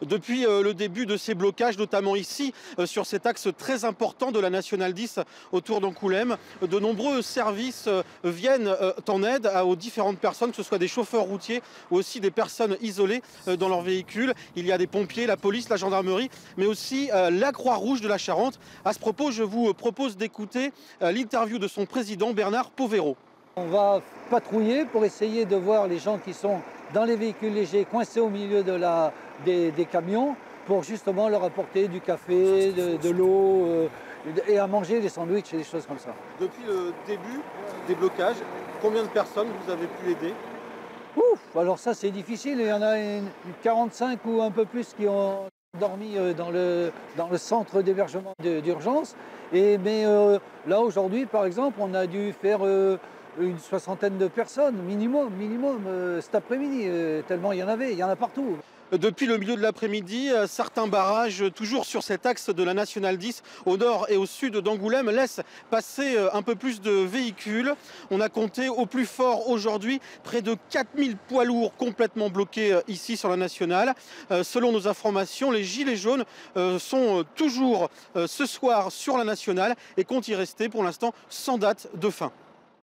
Depuis le début de ces blocages, notamment ici, sur cet axe très important de la Nationale 10 autour d'Angoulême, de nombreux services viennent en aide aux différentes personnes, que ce soit des chauffeurs routiers ou aussi des personnes isolées dans leur véhicule. Il y a des pompiers, la police, la gendarmerie, mais aussi la Croix-Rouge de la Charente. À ce propos, je vous propose d'écouter l'interview de son président, Bernard Povero. On va patrouiller pour essayer de voir les gens qui sont dans les véhicules légers coincés au milieu des camions pour justement leur apporter du café, de l'eau et à manger des sandwichs et des choses comme ça. Depuis le début des blocages, combien de personnes vous avez pu aider? Ouf, alors ça c'est difficile, il y en a une 45 ou un peu plus qui ont dormi dans le centre d'hébergement d'urgence. Mais là aujourd'hui par exemple on a dû faire une soixantaine de personnes minimum cet après-midi, tellement il y en a partout. Depuis le milieu de l'après-midi, certains barrages, toujours sur cet axe de la Nationale 10, au nord et au sud d'Angoulême, laissent passer un peu plus de véhicules. On a compté au plus fort aujourd'hui près de 4000 poids lourds complètement bloqués ici sur la Nationale. Selon nos informations, les Gilets jaunes sont toujours ce soir sur la Nationale et comptent y rester pour l'instant sans date de fin.